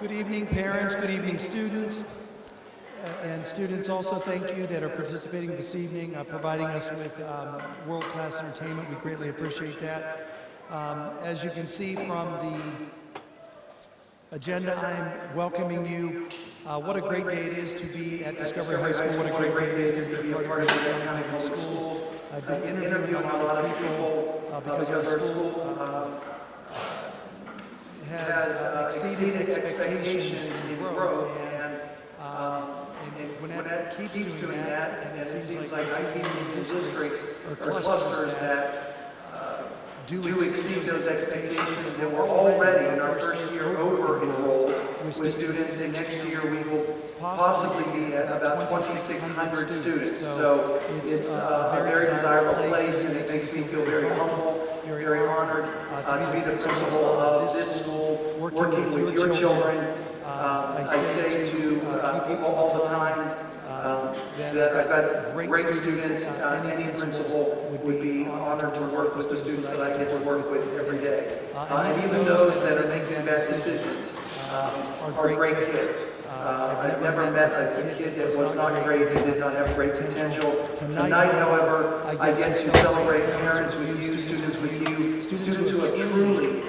Good evening, parents. Good evening, students. And students also, thank you that are participating this evening, providing us with world-class entertainment. We greatly appreciate that. As you can see from the agenda, I'm welcoming you. What a great day it is to be at Discovery High School. What a great day it is to be a part of the County Public Schools. I've been interviewing a lot of people because our school has exceeded expectations in growth, and when that keeps doing that, and it seems like I keep in districts or clusters that do exceed those expectations, and we're already in our first year over enrolled with students, and next year we will possibly be at about 2,600 students. So it's a very desirable place, and it makes me feel very humble, very honored to be the principal of this school, working with your children. I say to people all the time that I've got great students. Any principal would be honored to work with the students that I get to work with every day. And even those that are making bad decisions are great kids. I've never met a kid that was not great and did not have great potential. Tonight, however, I get to celebrate parents with you, students with you, students who have truly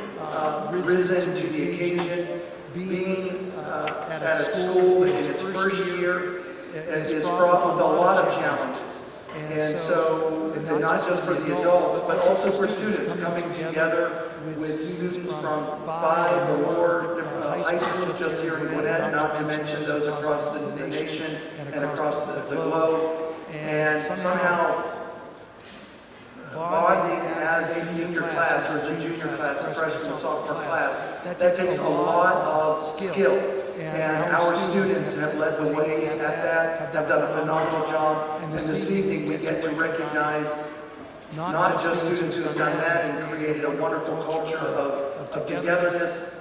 risen to the occasion. Being at a school in its first year is fraught with a lot of challenges. And so, not just for the adults, but also for students coming together with students from 5 or more different high schools just here in Gwinnett, not to mention those across the nation and across the globe. And somehow, bonding as a senior class or as a junior class, a freshman, sophomore class, that takes a lot of skill. And our students have led the way at that, have done a phenomenal job. And this evening we get to recognize not just students who have done that and created a wonderful culture of togetherness,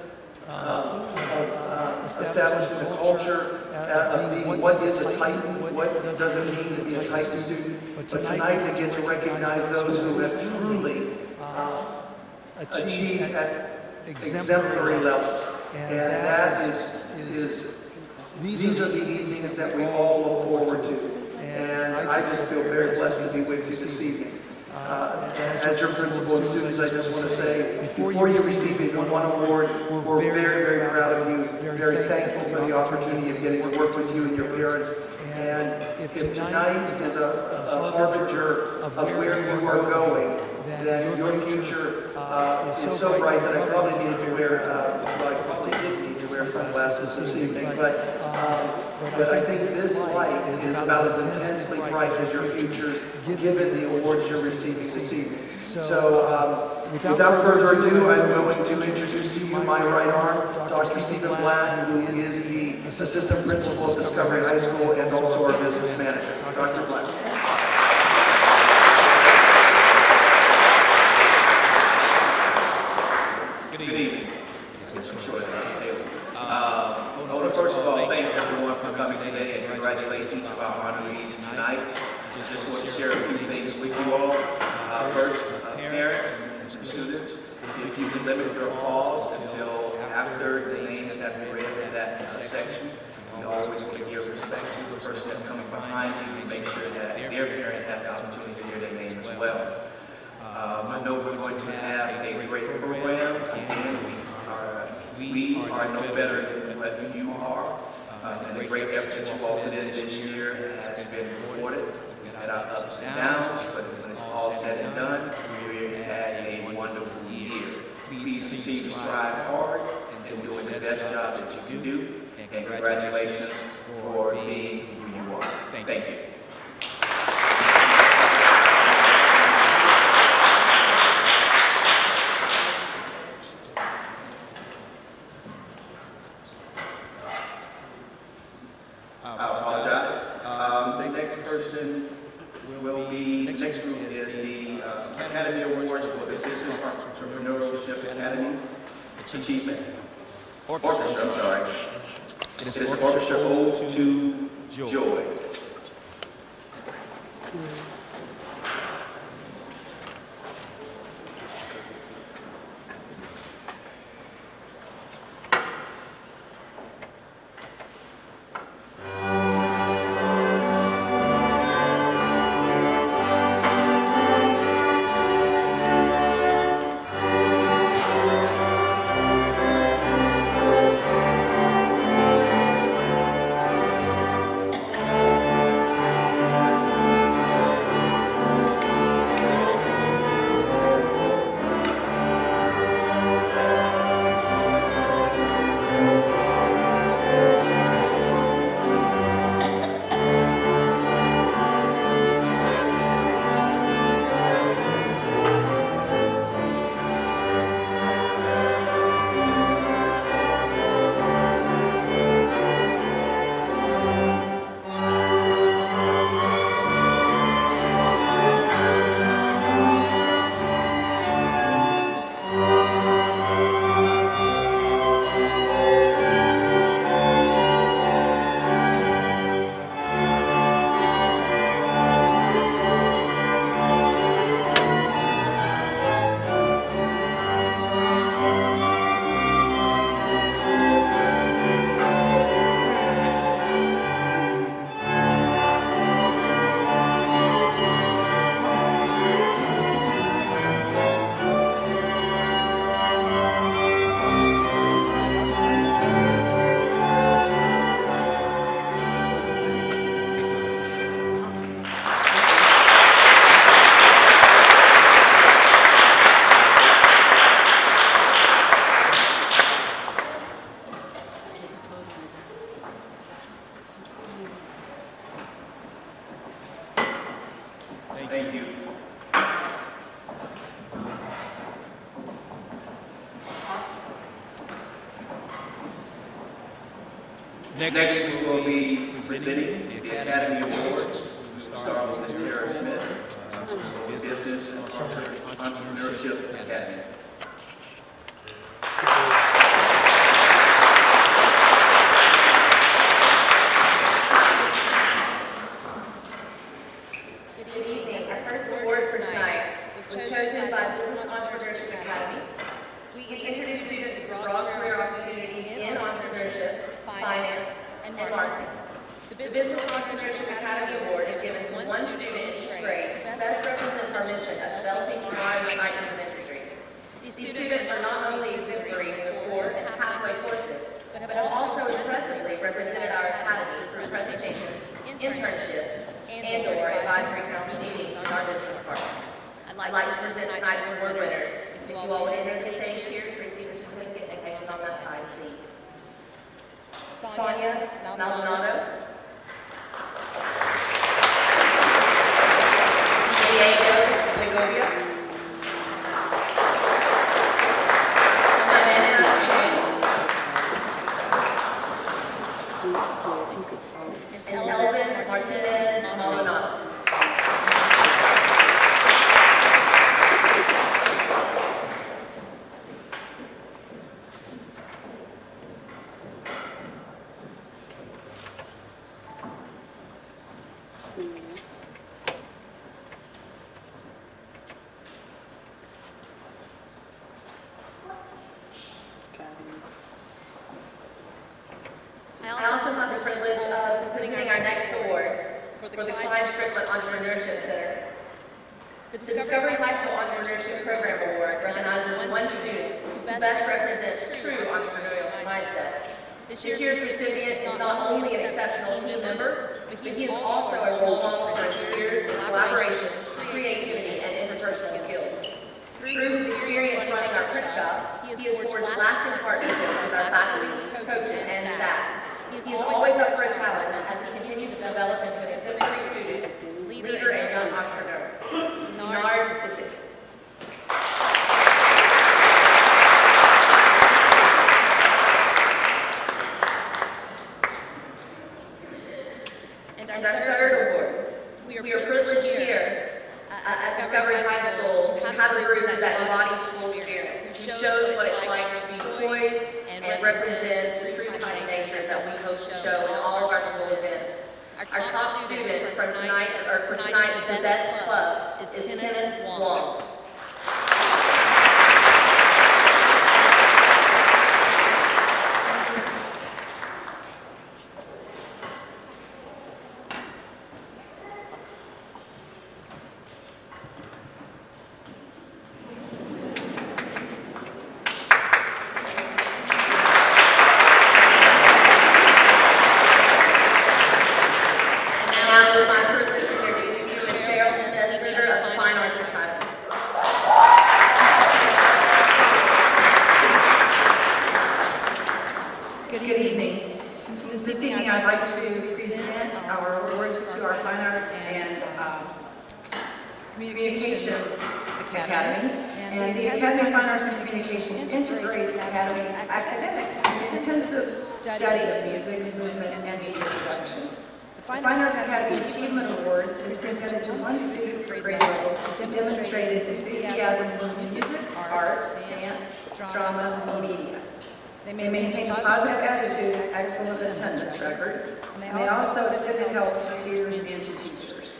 establishing the culture of being what is a Titan, what does it mean to be a Titan student. But tonight we get to recognize those who have truly achieved at exemplary levels. And that is these are the evenings that we all look forward to. And I just feel very blessed to be with you this evening. As your principal and students, I just want to say, before you receive even one award, we're very, very proud of you, very thankful for the opportunity of getting to work with you and your parents. And if tonight is a harbinger of where you are going, then your future is so bright that I probably need to wear, I probably did need to wear sunglasses this evening, but I think this light is about as intensely bright as your future's given the awards you're receiving this evening. So without further ado, I'm going to introduce to you my right arm, Dr. Stephen Black, who is the Assistant Principal of Discovery High School and also our Business Manager. Dr. Black. Good evening. I want to first of all thank everyone for coming today and congratulate each of our honorees tonight. I just want to share a few things with you all. First, parents and students, if you can limit your calls until after the names have been read in that section, you always want to give respect to the person that's coming behind you and make sure that their parents have the opportunity to hear their name as well. I know we're going to have a great program, and we are no better than what you are. And the great effort that you all put in this year has been rewarded. We've had our ups and downs, but when it's all said and done, we had a wonderful year. Please continue to strive hard and doing the best job that you can do. And congratulations for being who you are. Thank you. The next group is the Academy Awards for the Business Entrepreneurship Academy Achievement. Orchestra, I'm sorry. It is Orchestra Ode to Joy. Next, we will be presenting the Academy Awards. We'll start with Tara Smith, Business Entrepreneurship Academy. Good evening. Our first award for tonight was chosen by Business Entrepreneurship Academy. We introduce students to broad career opportunities in entrepreneurship, finance, and marketing. The Business Entrepreneurship Academy Award is given to one student in each grade who best represents our mission of developing drivers in the industry. These students are not only exemplary in their core and pathway courses, but have also impressively represented our academy through presentations, internships, and/or advisory council meetings on our business partners. I'd like to present tonight's award winners. If you all would enter the stage here to receive the certificate and take it on that side, please. Sonia Maldonado. Diego Segovia. Samantha James. And Elvin Martinez Maldonado. I also have the privilege of presenting our next award for the Clyde Strickland Entrepreneurship Center. The Discovery High School Entrepreneurship Program Award recognizes one student who best represents true entrepreneurial mindset. This year's recipient is not only an exceptional team member, but he is also a role model for his years of collaboration, creativity, and interpersonal skills. Through his experience running our print shop, he has forged lasting partnerships with our faculty, coaches, and staff. He is always up for a challenge as he continues to develop into an exemplary student, leader, and young entrepreneur. Nard Sissy. And our third award. We are privileged here at Discovery High School to have a group that embodies school spirit, who shows what it's like to be poised and represent the true kind of nature that we hope to show in all of our school events. Our top student for tonight's The Best Club is Kenneth Wong. Good evening. This evening I'd like to present our awards to our Fine Arts and Communications Academy. And the Academy of Fine Arts and Communications integrates the Academy's academics and intensive study of music, movement, and media production. The Fine Arts Academy Achievement Award is presented to one student grade level who demonstrated enthusiasm for music, art, dance, drama, and media. They maintain a positive attitude, excellent attendance record, and they also extended help to peers and to teachers.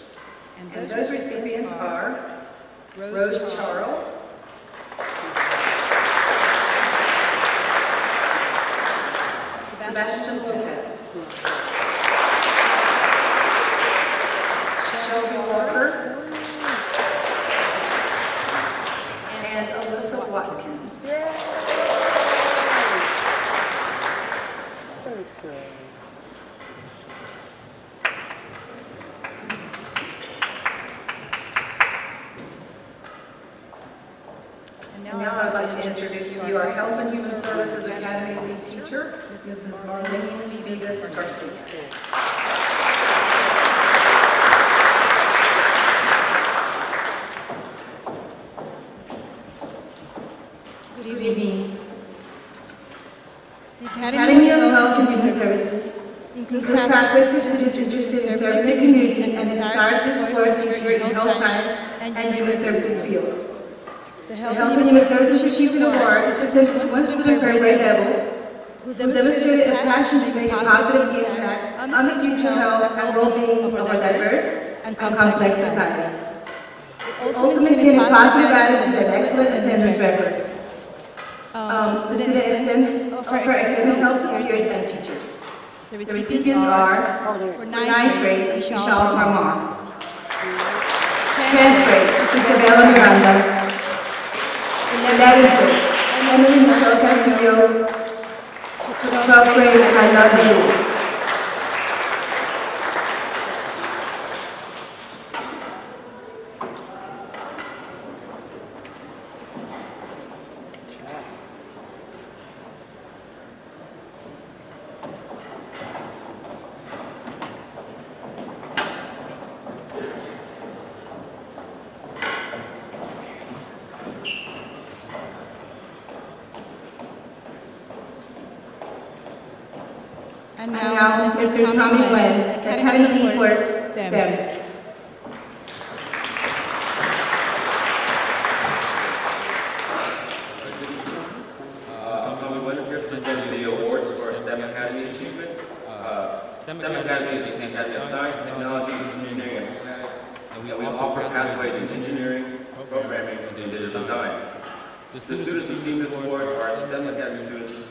And those recipients are Rose Charles, Sebastian Lopez, Shelby Walker, and Alyssa Watkins. And now I'd like to introduce to you our Health and Human Services Academy lead teacher, Mrs. Marlene Vivas Garcia. Good evening. The Academy of Health and Human Services includes pathways to students in serving the community and desire to explore a future in health science and human services field. The Health and Human Services Achievement Award is presented to one student per grade level who demonstrated a passion to make a positive impact on the future health and well-being of our diverse and complex society. Also maintain a positive attitude and excellent attendance record. Student extend for excellent help to peers and teachers. The recipients are, for 9th grade, Michelle Parmar. 10th grade, Isabella Miranda. 11th grade, Emily Michelle Castillo. 12th grade, I love you. And now, Mr. Tommy Glenn, Academy for STEM. Tommy Glenn here presenting the awards for STEM Academy Achievement. STEM Academy is the Academy of Science, Technology, Engineering, and we offer pathways in engineering, programming, and digital design. The students receiving this award are STEM Academy students who,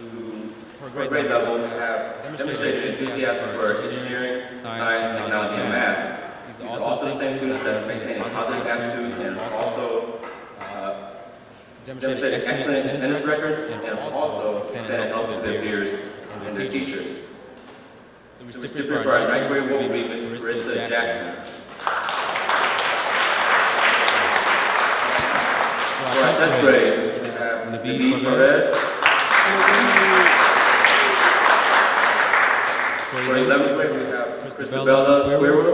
for grade level, have demonstrated enthusiasm for engineering, science, technology, and math. These are also the same students that maintain a positive attitude and also demonstrated excellent attendance records and also extended help to their peers and their teachers. The recipient for our 9th grade will be Ms. Marissa Jackson. For our 10th grade, we have Nabi Perez. For 11th grade, we have Christabella Quiros.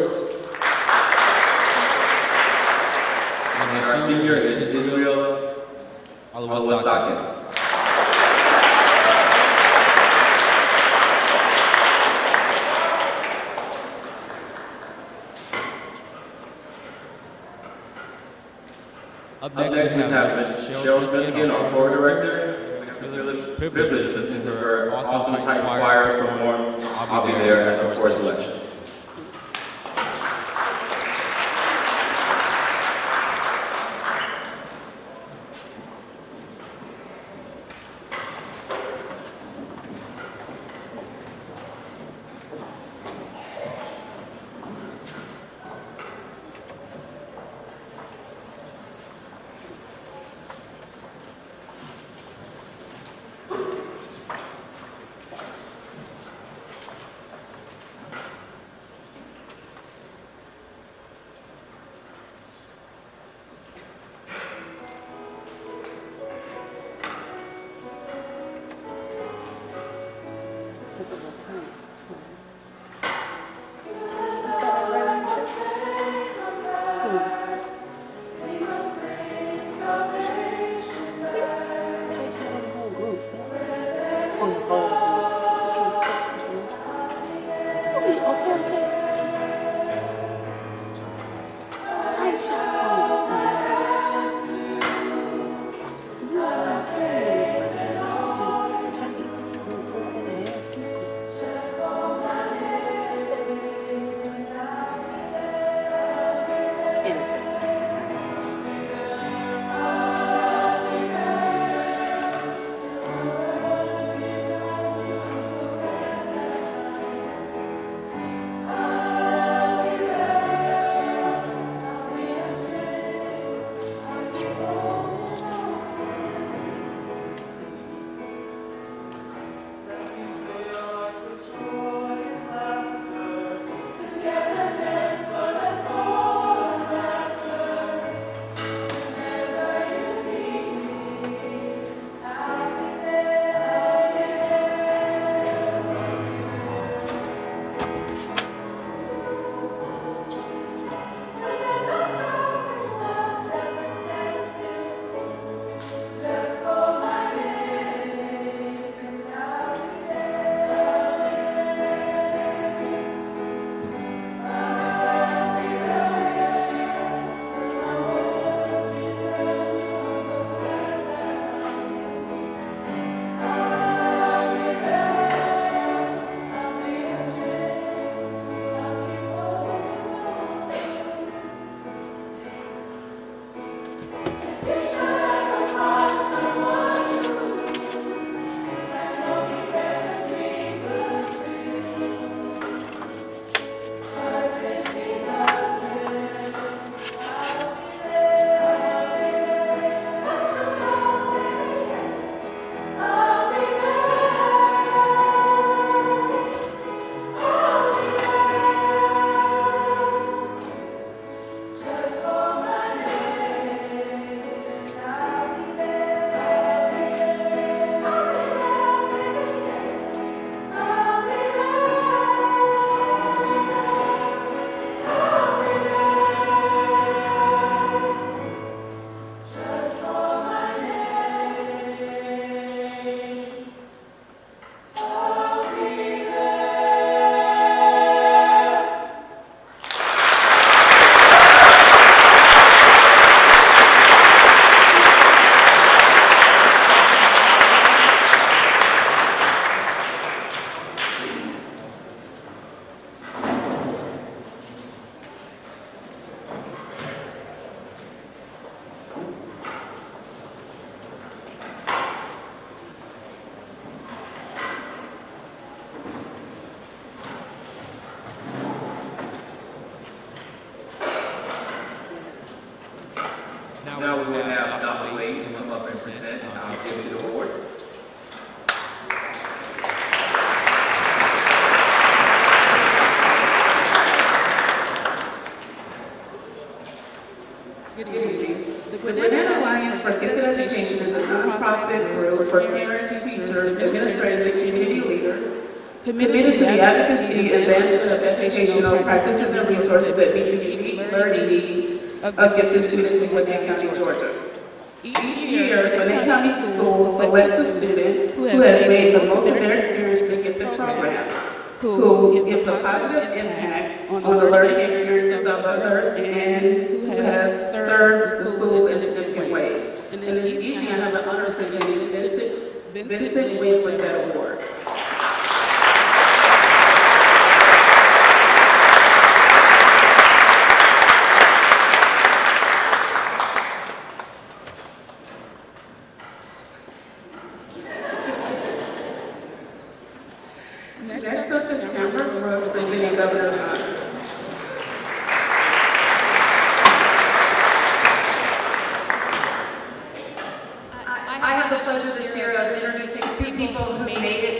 And our senior is Israel Alwasakin. Up next, we have Ms. Cheryl Smith, our choir director. We have the privilege of listening to her awesome type choir perform I'll Be There as our choir selection. give you the award. Good evening. The Gwinnett Alliance for Gifted Education is a nonprofit group for parents, teachers, administrators, and community leaders committed to the advocacy and advancement of educational practices and resources that meet the unique learning needs of gifted students in Gwinnett County, Georgia. Each year, Gwinnett County Schools selects a student who has made the most of their experience in the gifted program, who gives a positive impact on the learning experiences of others, and who has served the school in significant ways. And this evening, I have the honor of presenting Vincent Wynn with that award. Next up is Amber Brooks, presenting Governor's Honors. I have the pleasure this year of introducing two people who made it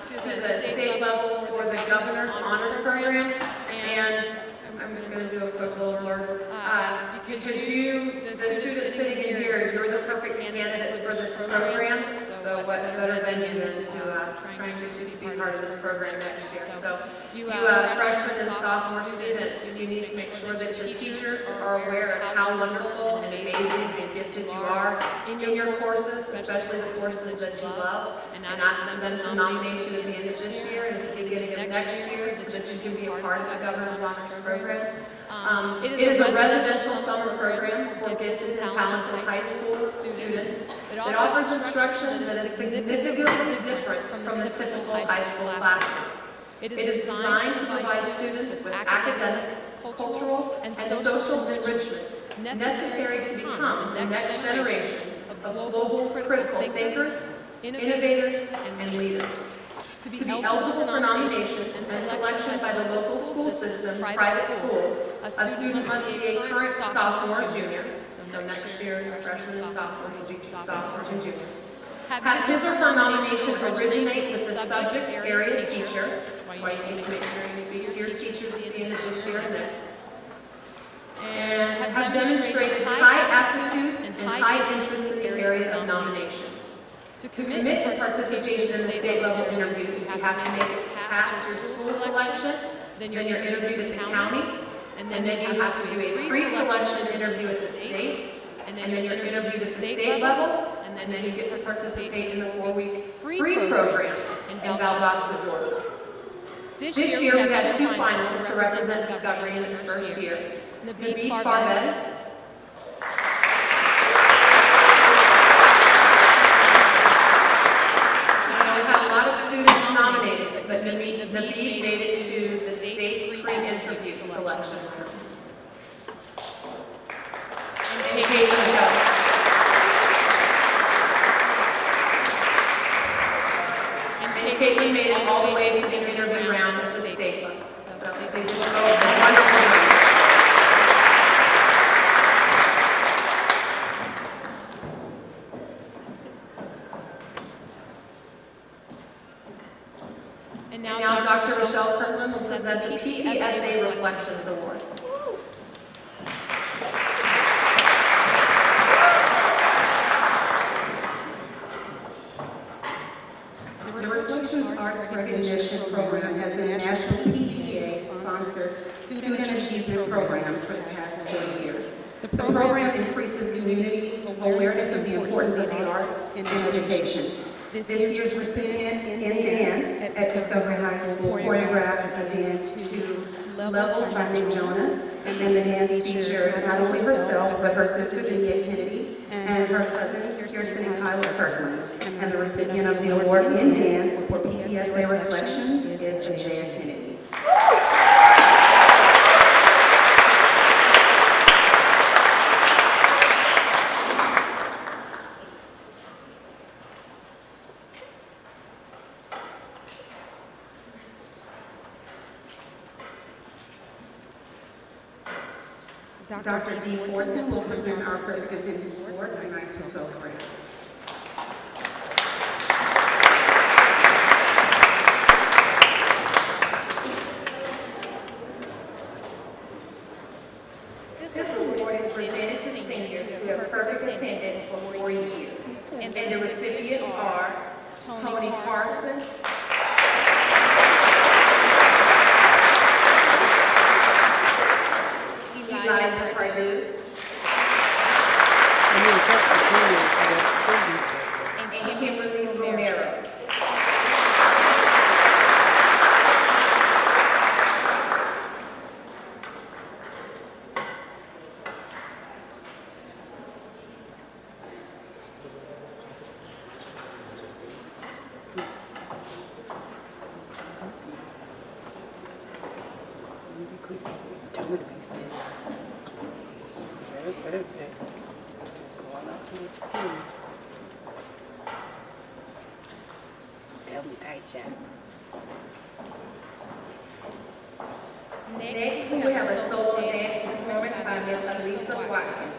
to the state level for the Governor's Honors Program, and I'm going to do a quick little blurb. Because you, the students sitting in here, you're the perfect candidates for this program, so what better venue than to trying to be part of this program next year. So you freshmen and sophomore students, you need to make sure that your teachers are aware of how wonderful and amazing and gifted you are in your courses, especially the courses that you love, and ask them to nominate you at the end of this year and at the beginning of next year so that you can be a part of the Governor's Honors Program. It is a residential summer program for gifted and talented high school students that offers instruction that is significantly different from the typical high school classroom. It is designed to provide students with academic, cultural, and social enrichment necessary to become the next generation of global critical thinkers, innovators, and leaders. To be eligible for nomination and selection by the local school system, private school, a student must be a current sophomore or junior, so next year, freshman and sophomore and junior. Have his or her nomination originate with the subject area teacher, that's why you need to make sure you speak to your teachers at the end of this year and next. And have demonstrated high aptitude and high interest in the area of nomination. To commit to participation in the state level interviews, you have to make it past your school selection, then you're interviewed at the county, and then you have to do a pre-selection interview at the state, and then you're interviewed at the state level, and then you get to participate in the 4-week free program in Valdosta, Georgia. This year we had 2 finalists to represent Discovery in its first year. Naveed Farbez, students nominated, but Naveed made it to the state pre-interview selection. And Caitlin made it all the way to the interview round at the state level. So they did a wonderful job. And now Dr. Rochelle Kirkland will present the PTSA Reflections Award. The Reflections Arts Recognition Program has been a national PTA-sponsored student achievement program for the past 40 years. The program increases community awareness of the importance of the arts in education. This year's recipient in dance at Discovery High School choreographed a dance to Levels by Nick Jonas, and the dance featured not only herself, but her sister Lydia Kennedy and her cousin Kirsten and Kyla Kirkland. And the recipient of the award in dance for PTSA Reflections is Ajaya Kennedy. Dr. D. Fortson will present our first Distinguished Award, 9-12 grade. Morrison. Elijah Pardue. And Kimberly Romero. Next, we have a solo dance performance by Miss Lisa Watkins.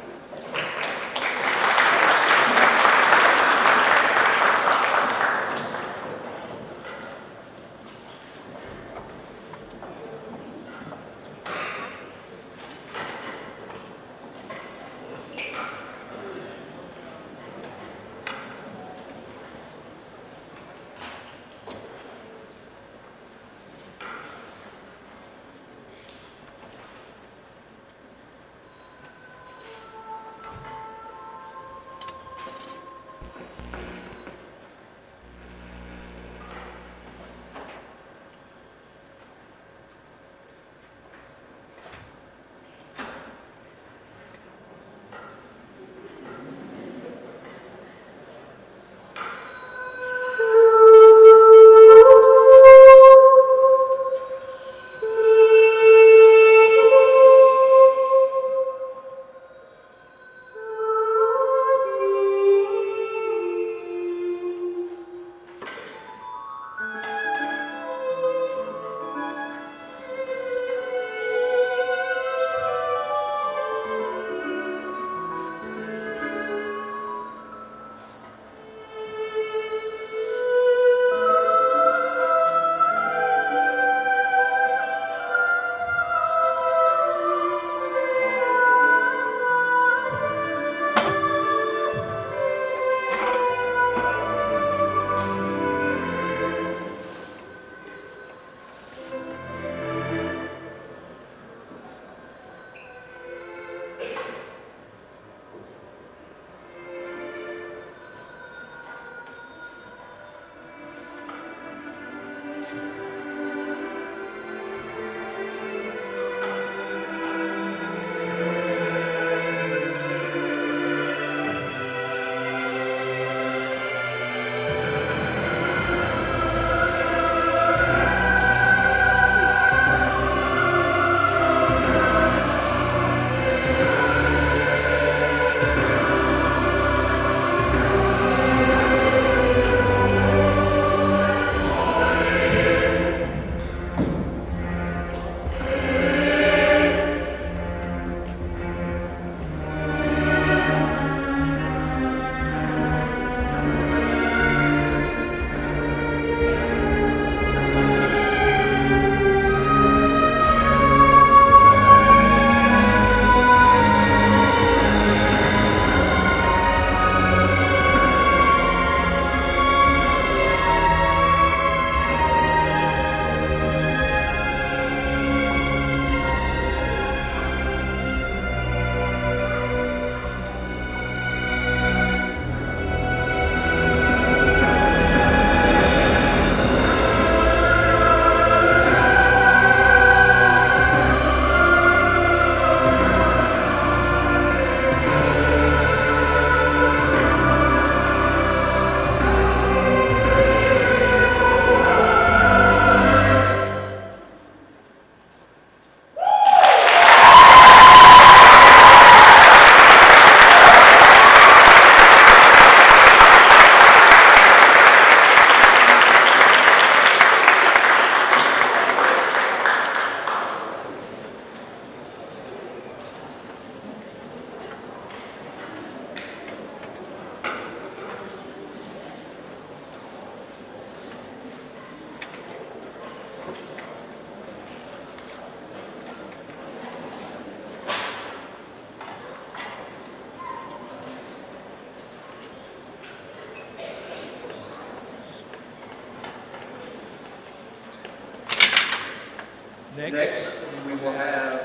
Next, we will have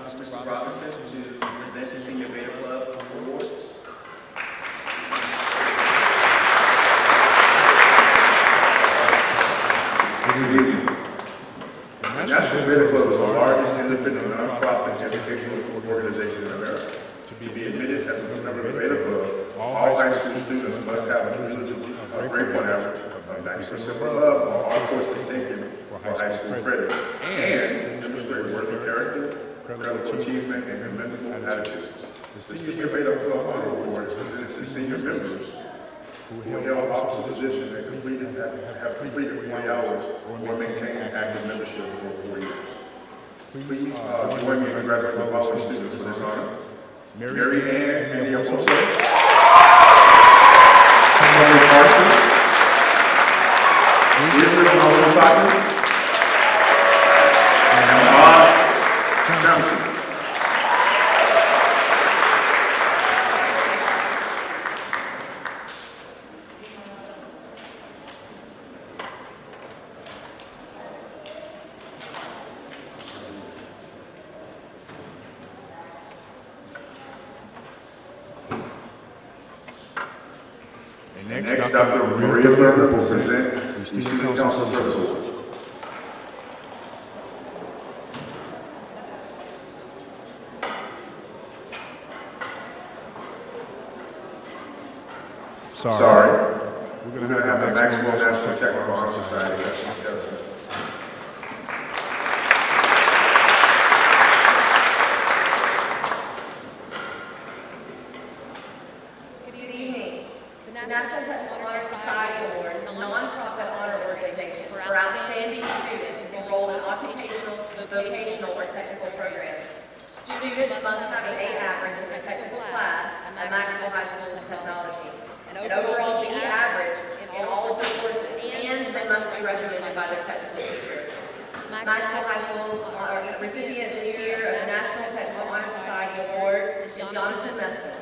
Mr. Robinson to present the Senior Beta Club Awards. Good evening. The National Beta Club is the largest independent nonprofit educational organization in America. To be admitted as a member of the Beta Club, all high school students must have a grade point average of 90% or above on all courses taken for high school credit, and demonstrate working character, credible achievement, and commendable attitudes. The Senior Beta Club Honor Award is presented to senior members who held office positions and have completed 40 hours or maintained active membership for 4 years. Please join me in congratulating the following students for this honor: Mary Ann Anioso, Tony Carson, Israel Mosaki, and Ahmad Johnson. Next, Dr. Maria Lerner will present the Student Council Service Award. Sorry. We're going to have the Maximum National Technical Honor Society. The National Technical Honor Society Award is a non-profit honor organization for outstanding students enrolled in occupational, vocational, or technical programs. Students must have an A average in a technical class at Maxwell High School of Technology, an overall B average in all of the courses, and they must be recommended by their technical teacher. Maxwell High School's recipient this year of the National Technical Honor Society Award is Jonathan Messman.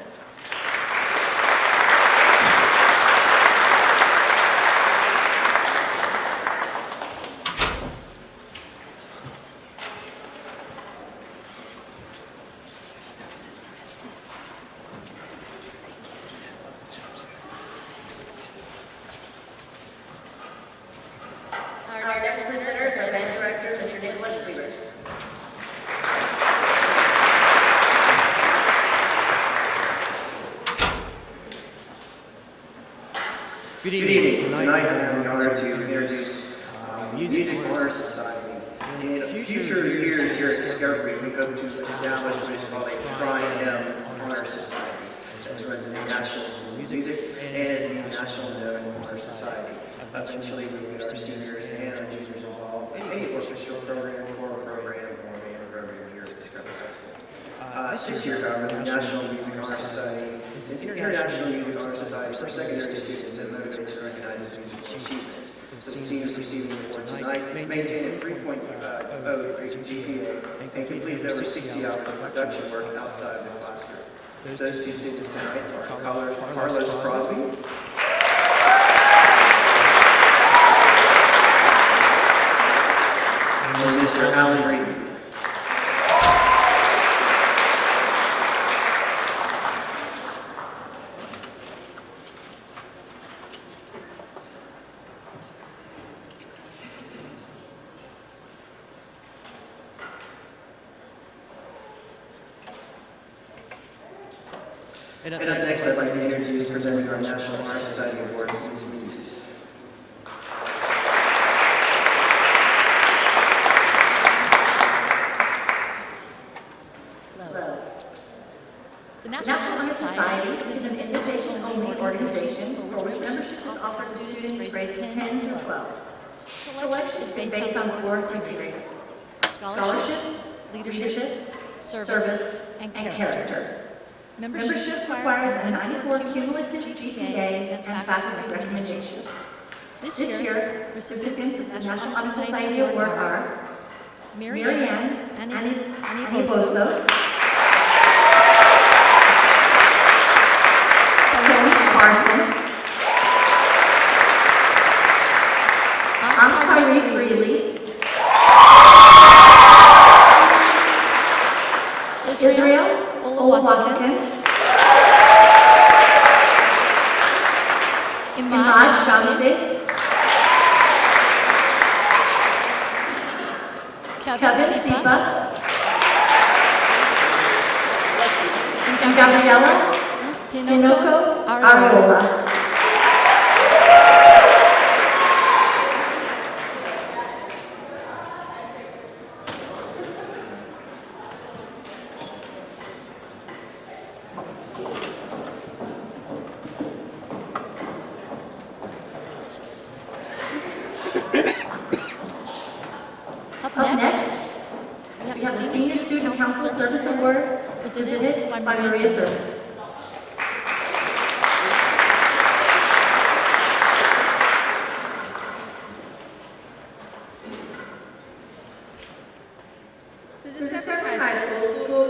Our next presenters are band directors Mr. Nicholas Reese. Good evening. Tonight I have the honor to introduce Music Honor Society. In future years here at Discovery, we hope to establish what is called a Tri-M Honor Society, which runs the National Music and the National Honor Society. Eventually, we will have seniors and our juniors involved in any official program, choral program, or band program here at Discovery High School. This year, however, the National Music Honor Society is the International Music Honor Society for secondary students that motivates and recognizes musical achievement. The seniors receiving the award tonight maintained a 3.0 GPA and completed over 60 hours of production work outside the classroom. Those two students tonight are Carlos Crosby and Mr. Alan Reed. And up next, I'd like to introduce presenting our National Honor Society Awards, Ms. Muse. Hello. The National Honor Society is an invitation-only organization for which membership is offered to students grades 10 through 12. Selection is based on 4 criteria: scholarship, leadership, service, and character. Membership requires a 94 cumulative GPA and faculty recommendation. This year, recipients of the National Honor Society Award are Mary Ann Anioso, Tony Carson, I'm Tyree Greeley, Kevin Sipa, and Gabriella Tinoco Ariola. Up next, we have the Senior Student Council Service Award presented by Maria Thurman. The Discovery High School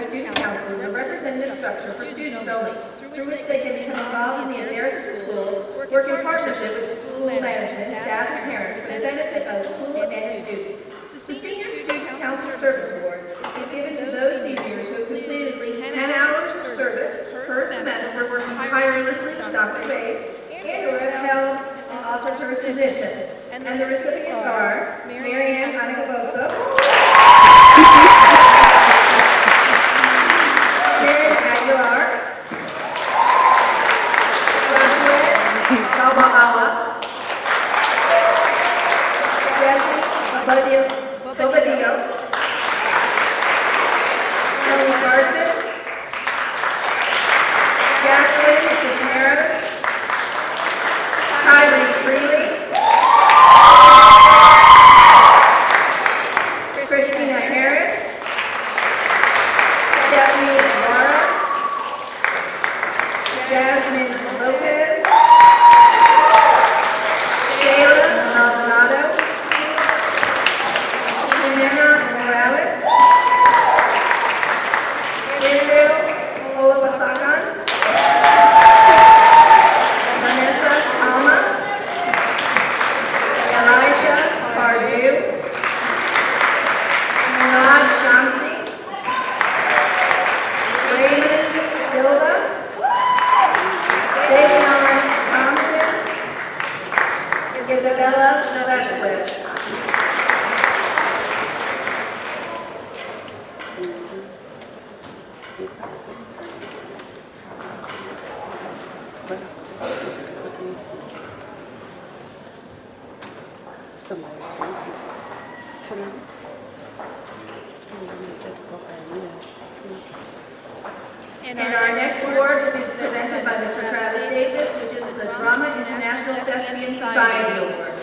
Student Council is a representative structure for students only, through which they can become involved in the affairs of the school, work in partnership with school management, staff, and parents for the benefit of the school and its students. The Senior Student Council Service Award is given to those seniors who have completed at least 10 hours of service per semester, working tirelessly to Dr. Wade, and/or have held an officer's position. And the recipients are Mary Ann Anicaboso, Karen Aguilar, Rafael Balbaala, Jesse Bobadillo, Kelly Garson, Jacqueline Cisneros, Kylie Freely, Christina Harris, Stephanie Ibarra, Jasmine Lopez, Shayla Maldonado, Jimena Morales, Israel Olasagan, Vanessa Alma, Elijah Pardue, Milad Shamsi, Raymond Silva, Davion Thompson, Isabella Lesquez. And our next award will be presented by Mr. Travis Davis, which is the Drama International Thespian Society Award.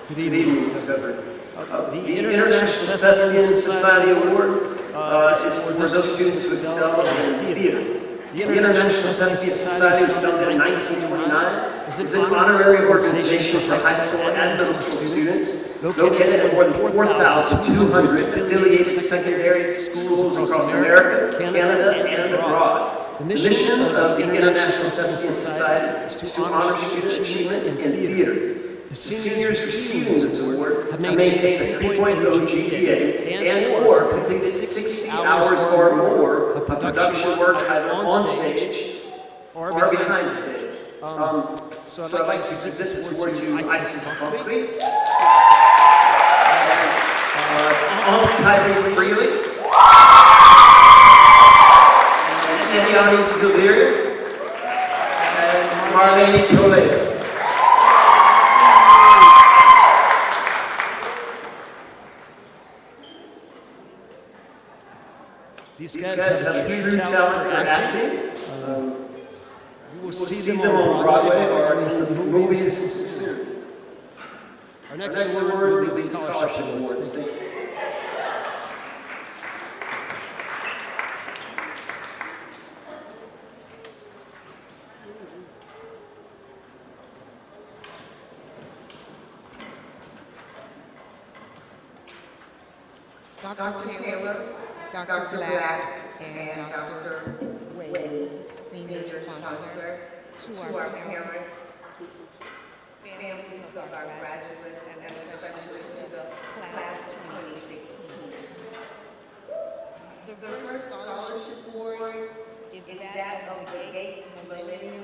Good evening, Discovery. The International Thespian Society Award is for those students who excel in theater. The International Thespian Society was founded in 1929. It's an honorary organization for high school and middle school students located at more than 4,200 affiliated secondary schools across America, Canada, and abroad. The mission of the International Thespian Society is to honor student achievement in theater. The seniors receiving this award have maintained a 3.0 GPA and/or completed 60 hours or more of production work either on stage or behind stage. So I'd like to present this award to Isis Concrete, Tyler Freely, and Yanni Silveria, and Marlene Toledo. These guys have true talent for acting. You will see them on Broadway or in the movies soon. Our next award will be the Scholarship Awards. Dr. Taylor, Dr. Black, and Dr. Wade, senior sponsor, to our parents, families of our graduates, and especially to the class of 2016. The first scholarship award is that of the Gates Millennium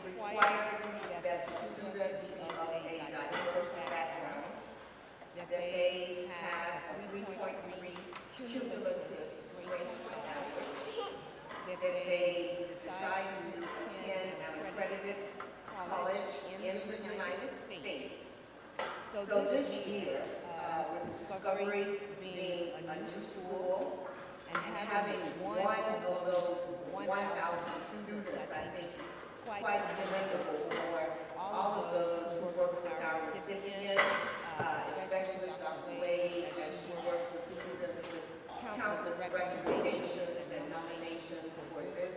required that the student be of a diverse background, that they have a 3.3 cumulative grade point average, that they decide to attend an accredited college in the United States. So this year, the Discovery being a new school and having one of those 1,000 students, I think is quite commendable for all of those who work with our recipient, especially Dr. Wade, as she works with students with countless recommendations and nominations for this,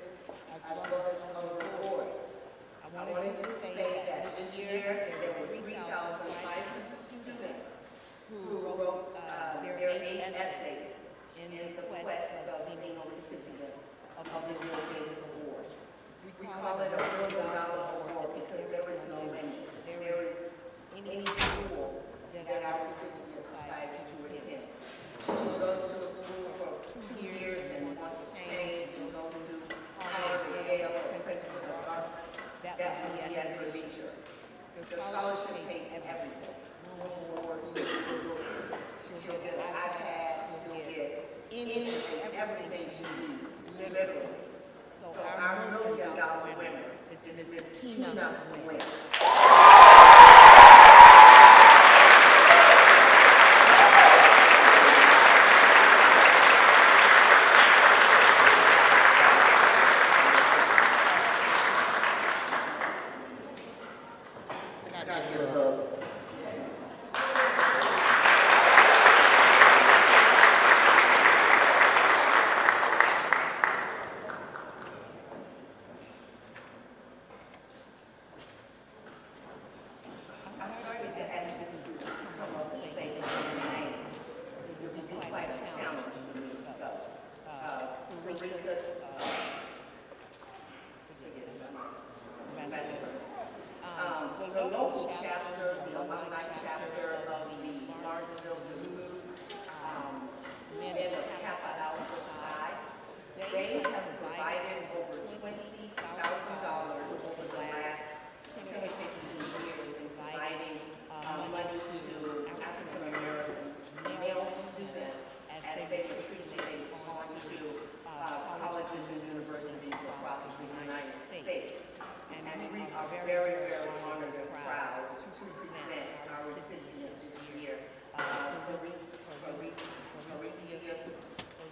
as well as other awards. I wanted to say that this year there were 3,500 students who wrote their 8 essays in the quest of being a recipient of the Award Award. We call it a $1 million award because there is no limit. There is any school that our recipient decides to attend. She goes to school for 2 years and wants to change and go to Harvard, Yale, or Princeton, or Dartmouth. That would be at her leisure. The scholarship pays everything. She'll get an iPad, she'll get anything and everything she needs, literally. So our $1 million winner is Miss Tina Wynn. The local chapter, the alumni chapter of the Martinsville Duluth Men of Kappa Alpha Psi, they have provided over $20,000 over the last 10 or 15 years, providing money to African American male students as they matriculate onto colleges and universities across the United States. And we are very, very honored and proud to present our recipient this year,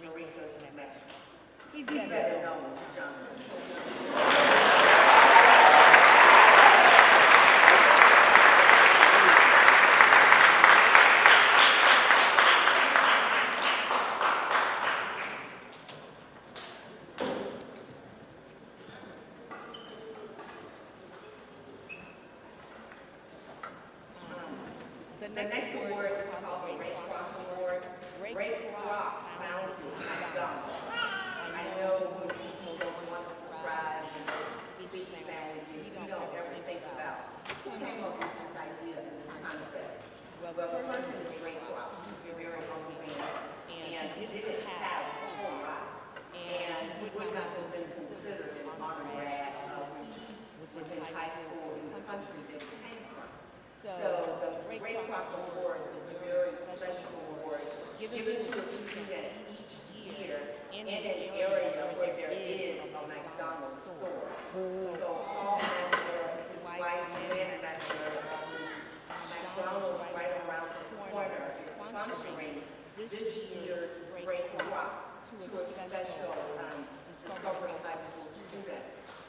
Maurice Metro. He's better known as John. The next award is called the Ray Kroc Award. Ray Kroc founded McDonald's. I know when people don't want to thrive in big families, we don't ever think about who came up with this idea, this concept. Well, the person is Ray Kroc. He's a very humble man, and he didn't have a whole lot. And he would not have been considered an honor grad when he was in high school in the country that he came from. So the Ray Kroc Award is a very special award given to a student each year in an area where there is a McDonald's store. So Paul Messer, his wife, Lynn Messer, McDonald's right around the corner is sponsoring this year's Ray Kroc to a special Discovery High School student.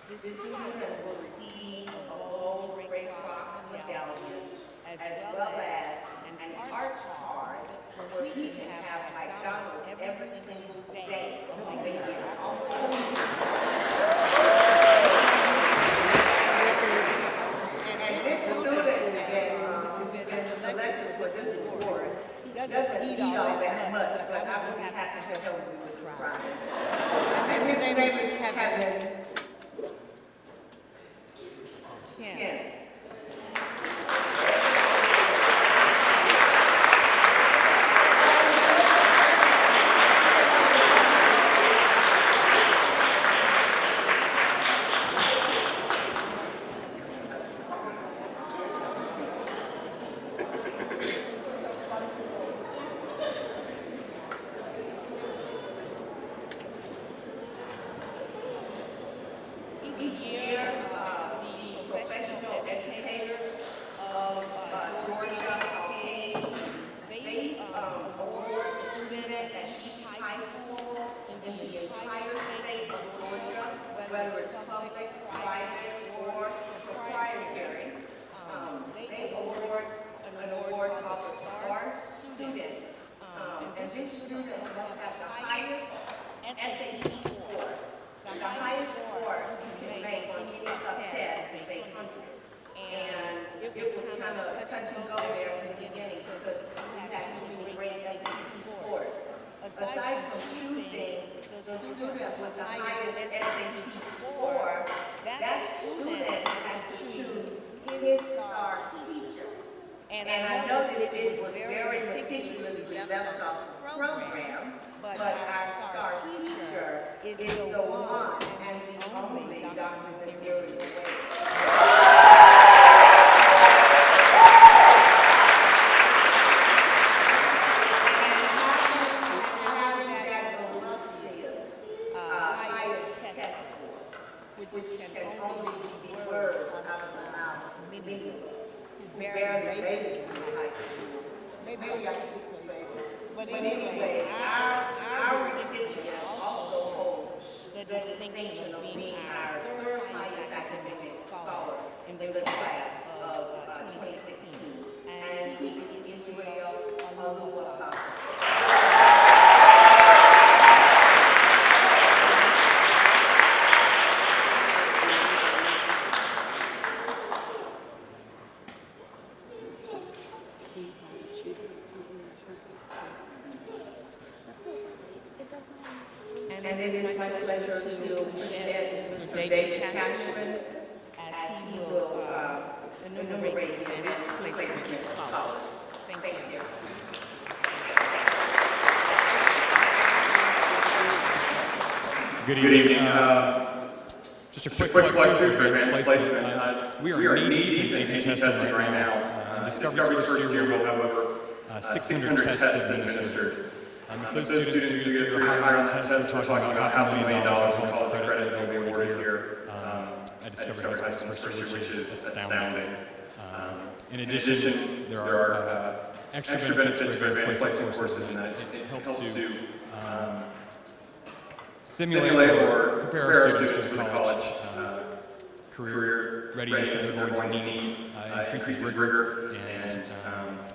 This student will receive a gold Ray Kroc medallion as well as an art card where he can have McDonald's every single day of the year. And this student that has been selected for this award doesn't eat all that much, but I will have to help you with the prize. And his name is Kevin. Ken. Each year, the professional educators of Georgia page, they award students at each high school in the entire state of Georgia, whether it's public, private, or proprietary. They award an award called the STAR Student. And this student must have the highest SAT score. The highest score you can make on any sub-test is 800. And it was kind of touch and go there in the beginning because we had so many great SAT scores. Aside from choosing the student with the highest SAT score, that student had to choose his STAR teacher. And I noticed it was very meticulously left off the program, but our STAR teacher is the one and the only Dr. Material Wade. Which can only be words out of the mouth of millions who barely made it in high school. Maybe I should say, but anyway, our recipient also holds the distinction of being our third highest academic scholar in the class of 2016, and he is Israel Aluwasa. And it is my pleasure to present Mr. David Cashman as he will enumerate the placement scholars. Thank you. Good evening. Just a quick lecture for advanced placement. We are knee-deep in AP testing right now. In Discovery's first year, we'll have over 600 tests administered. If those students do the 3-year higher test, we're talking about $500,000 in college credit that will be awarded here at Discovery High School's first year, which is astounding. In addition, there are extra benefits for advanced placement courses in that it helps to simulate or prepare our students for the college career readiness that they're going to need, increases rigor, and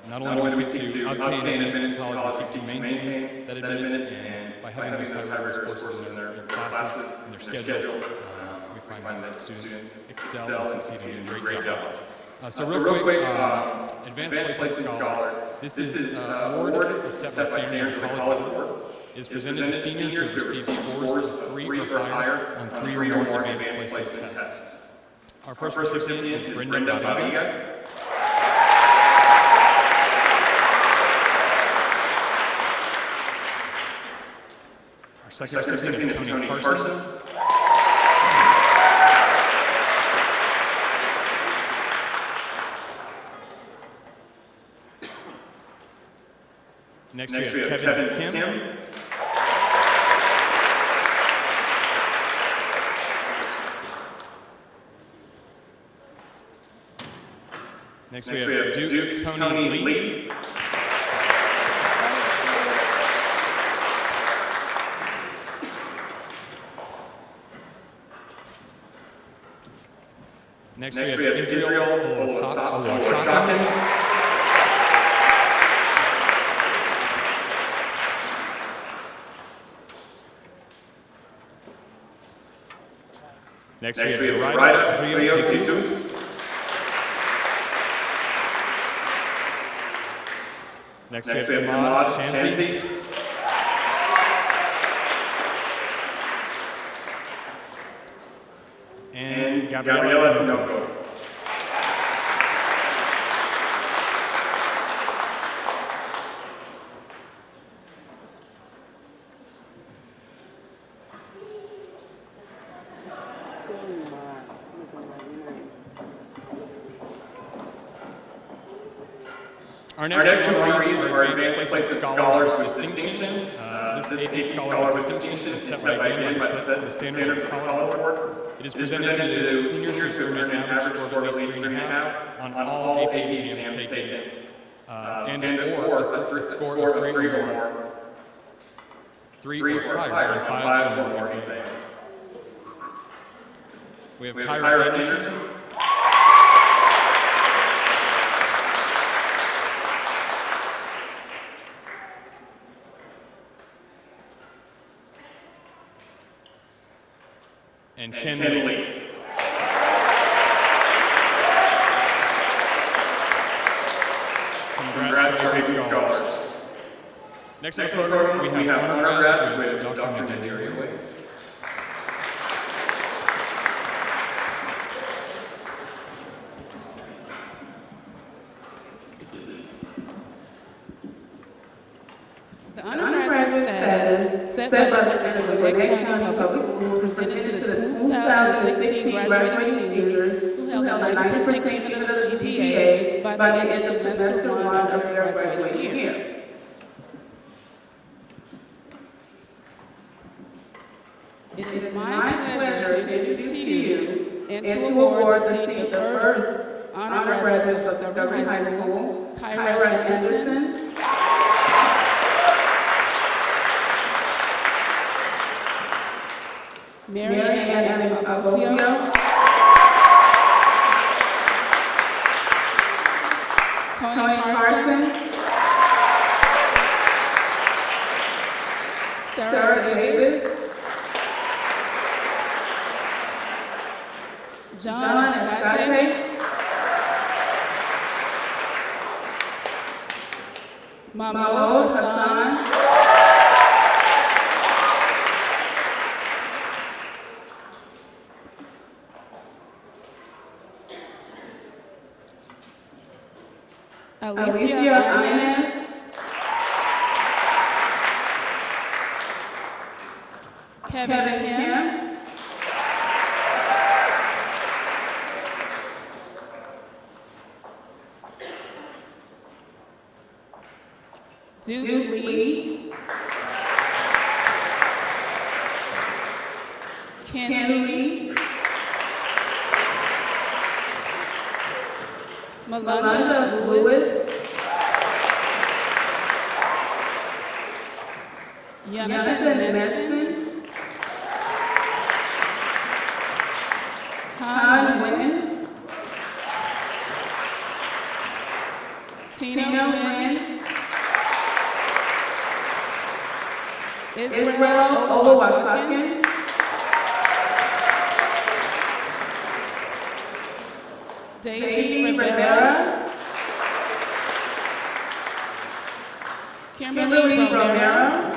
not only do we seek to obtain admittance to college, we seek to maintain that admittance, and by having those high-risk courses in their classes and their schedule, we find that students excel and succeed and do a great job. So real quick, Advanced Placement Scholar. This is an award set by standards of the College Board. It is presented to seniors who have received scores of 3 or higher on 3 or more advanced placement tests. Our first recipient is Brenda Badiga. Our second recipient is Tony Carson. Next we have Kevin Kim. Next we have Duke Tony Lee. Next we have Israel Oluwashaka. Next we have Zoraida Rios Jesus. Next we have Ahmad Shamsi. And Gabriela Tinoco. Our next two honorees are Advanced Placement Scholars with Distinction. This AP Scholar with Distinction is set by the Standards of the College Board. It is presented to seniors who earn an average score of at least 3.5 on all AP exams taken, or a score of 3 or more, 3 or higher on 5 or more exams. We have Kyra Anderson. And Ken Lee. Congrats to our scholars. Next on the program, we have honor grads with Dr. Nadiri Wade. The undergraduate status set by the students of Gwinnett County Public Schools was presented to the 2016 graduating seniors who held a 90% cumulative GPA by the end of semester 1 of their graduating year. It is my pleasure to introduce to you and to award the first honor graduates of Discovery High School, Kyra Anderson, Marianne Abosio, Tony Carson, Sarah Davis, John Escate, Mahmoud Hassan, Alicia Jimenez, Kevin Kim, Duke Lee, Ken Lee, Melinda Lewis, Jonathan Messon, Han Nguyen, Tina Nguyen, Israel Oluwasegun, Daisy Rivera, Kimberly Romero,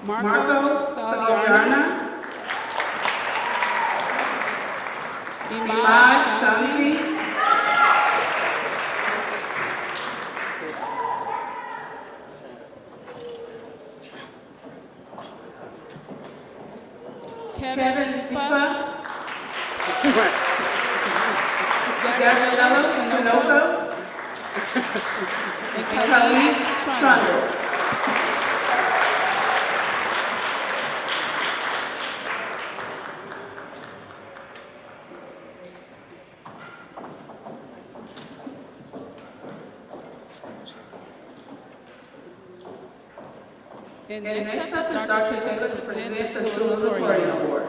Marco Saliana, Imad Shazi, Kevin Sipa, Gabriella Tinoco, and Khalid Trundle. And next up is Dr. Taylor to present the salutatorian award.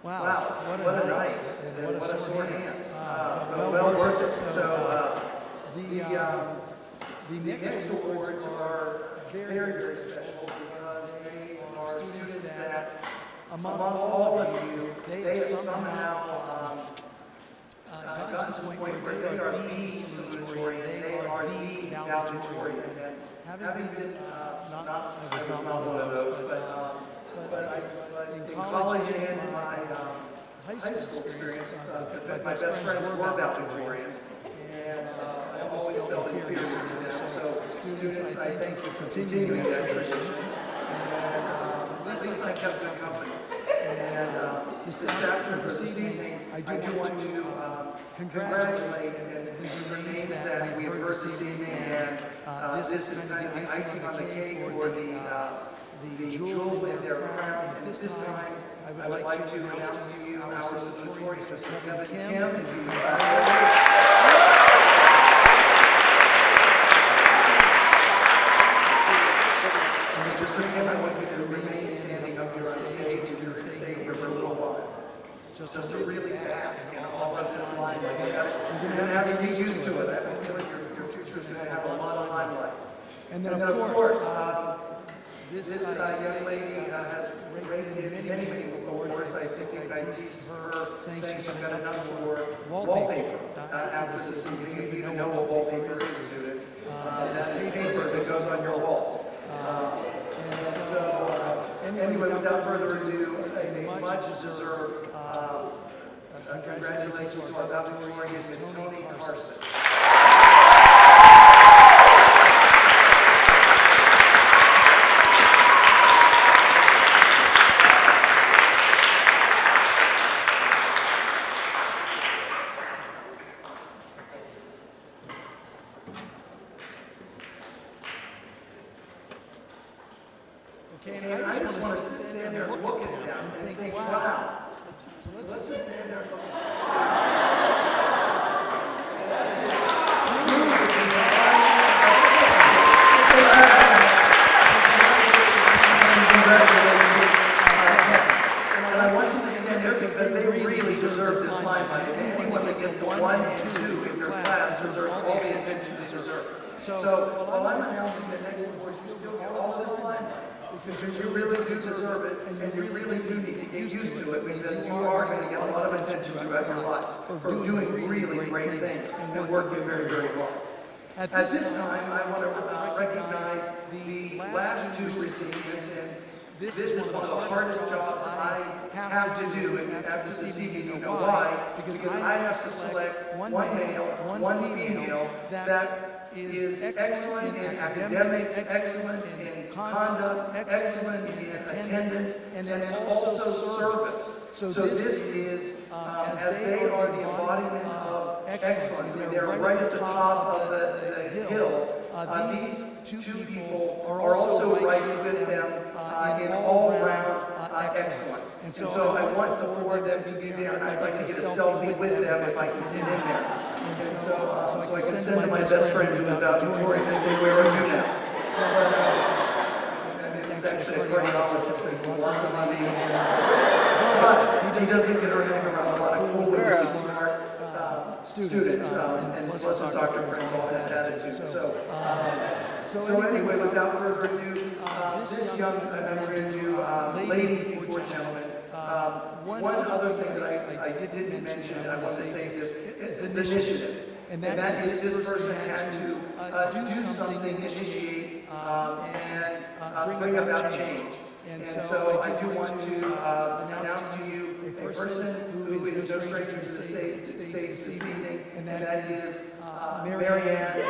Wow, what a night, and what a sore hand. Well worth it. So the next awards are very, very special because they are students that, among all of you, they have somehow gotten to the point where they are the salutatorian, they are the valedictorian. having been, I was not one of those, but in college and in my high school experience, my best friends were valedictorians, and I always felt inferior to them. So students, I thank you for continuing that tradition, and at least I kept them company. And this evening, I do want to congratulate, and these are names that we have heard this evening, and this is kind of the icing on the cake for the jewel in their crown. And at this time, I would like to announce to you our salutatorian, Mr. Kevin Kim. And Mr. Kim, I want you to remain standing up on stage, and you're going to stay here for a little while. Just to really bask in all of this limelight. You're going to have to get used to it. I feel like your future's going to have a lot of limelight. And then, of course, this young lady has raked in many awards. I think I teased her saying she's got enough for wallpaper after this evening. If you even know what wallpaper is, student, that is paper that goes on your wall. And so, anyway, without further ado, a much-deserved congratulations to our valedictorian, Ms. Toni Carson. Okay, and I just want to stand there and look at them and think, wow. So let's just stand there and look at and I want you to stand there because they really deserve this limelight. Anyone that gets the 1 and 2 in your class deserves all the attention you deserve. So while I'm announcing the next awards, you'll get all this limelight. Because you really do deserve it, and you really do need to get used to it, because you are going to get a lot of attention throughout your life for doing really great things and working very hard. At this time, I want to recognize the last 2 recipients, and this is one of the hardest jobs I have to do, and after this evening you know why, because I have to select one male, one female that is excellent in academics, excellent in conduct, excellent in attendance, and then also service. So this is, as they are the embodiment of excellence, they're right at the top of the hill. These 2 people are also right with them in all-round excellence. And so I want the 4 of them to be there, and I'd like to get a selfie with them if I can fit in there. And so I can send my best friend who's valedictorian and say, where are you now? And it's actually a cardiologist that walks into the meeting. But he doesn't get around a lot of cool, really smart students. And plus his doctor friends all have that attitude. So anyway, without further ado, this young, and we're going to do ladies before gentlemen. One other thing that I didn't mention, and I want to say is initiative. And that is this person had to do something, initiate, and bring about change. And so I do want to announce to you a person who is no stranger to the stage this evening, and that is Marianne.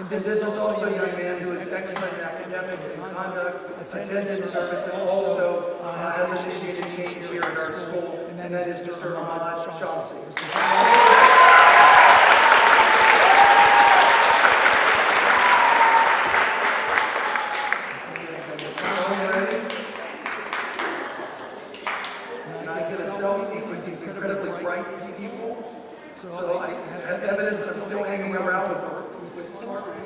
This is also a young man who is excellent in academics and conduct, attendance, service, and also has initiated change here at our school, and that is Mr. Ahmad Chauncey. And I get a selfie with these incredibly bright people, so I have evidence of still hanging around with smart people.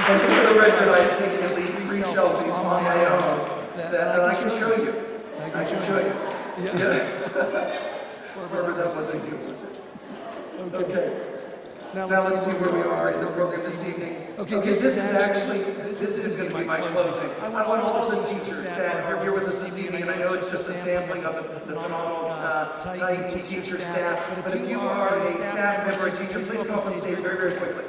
And for the record, I've taken at least 3 selfies on my own that I can show you. I can show you. Yeah. Whoever that was, I use it. Okay. Now let's see where we are in the program this evening. Okay, this is going to be my closing. I want all the teachers that are here with us this evening, and I know it's just a sampling of the phenomenal Titan teacher staff, but if you are a staff member, a teacher, please come up on stage very, very quickly.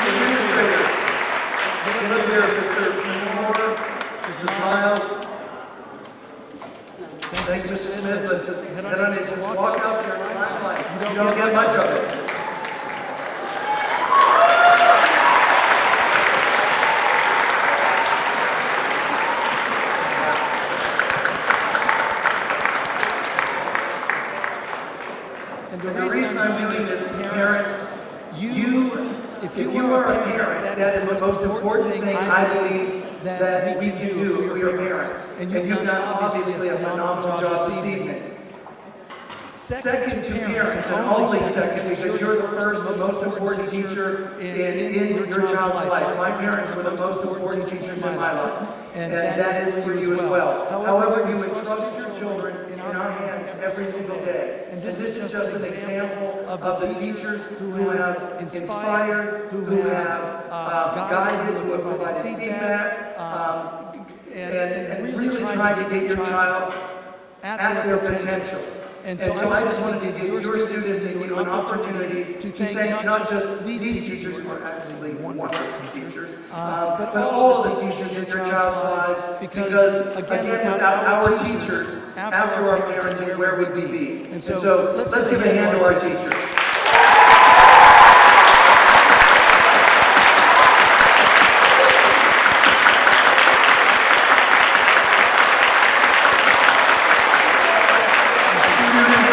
Administrator, get up there, Mr. Moore, Mr. Miles. Thanks, Mr. Smith. Let's head on in. Just walk out there line. You don't get much of it. And the reason I'm doing this, parents, if you are a parent, that is the most important thing I believe that we can do for your parents. And you've done obviously a phenomenal job this evening. Second to parents, and only second, because you're the first and most important teacher in your child's life. My parents were the most important teachers in my life, and that is for you as well. However, you entrust your children in our hands every single day. And this is just an example of the teachers who have inspired, who have guided, who have provided feedback, and really tried to get your child at their potential. And so I just want to give your students an opportunity to thank not just these teachers who are actually wonderful teachers, but all of the teachers in your child's lives, because again, without our teachers, after our parenting, where would we be? And so let's give a hand to our teachers.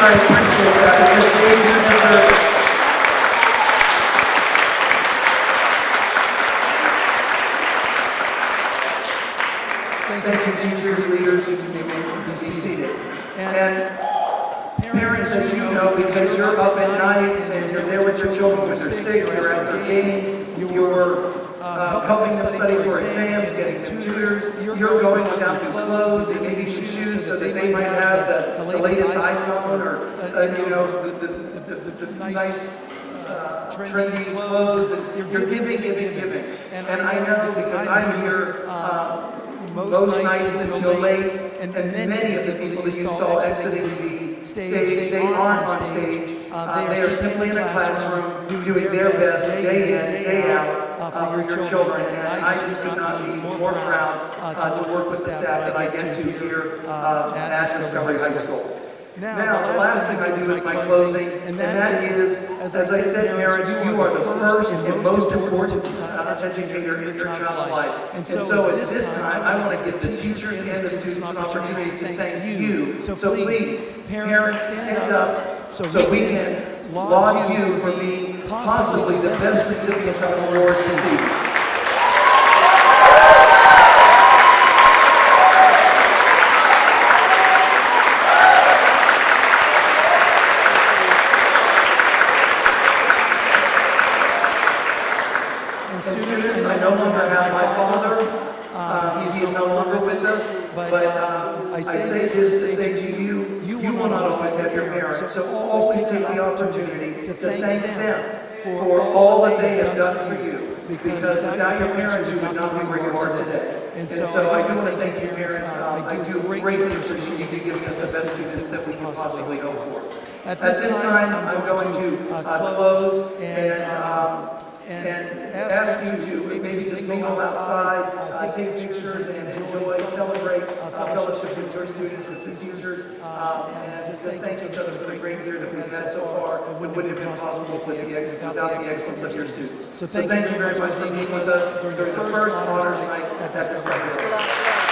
I appreciate that. Thank you, teachers, leaders, you may be seated. And parents, as you know, because you're up at night and you're there with your children when they're sick, you're at their games, you're helping them study for exams, getting tutors, you're going without new clothes and maybe shoes so that they might have the latest iPhone or, the nice trendy clothes. You're giving. And I know because I'm here most nights until late, and many of the people that you saw exiting the stage, they aren't on stage. They are simply in a classroom doing their best day in, day out for your children. And I just could not be more proud to work with the staff that I get to here at Discovery High School. Now, the last thing I do is my closing, and that is, as I said, parents, you are the first and most important educator in your child's life. And so at this time, I want to give the teachers and the students an opportunity to thank you. So please, parents, stand up so we can laud you for being possibly the best recipients of an award this evening. Students, I no longer have my father. He is no longer with us. But I say this to say to you, you will not always have your parents. So always take the opportunity to thank them for all that they have done for you. Because without your parents, you would not be where you are today. And so I do want to thank your parents. I do greatly appreciate you giving us the best students that we can possibly hope for. At this time, I'm going to close and ask you to maybe just mingle outside, take pictures and enjoy, celebrate fellowship with your students, with the teachers, and just thank each other for the great year that we've had so far. It wouldn't have been possible without the excellence of your students. So thank you very much for being with us during the first honors night at Discovery.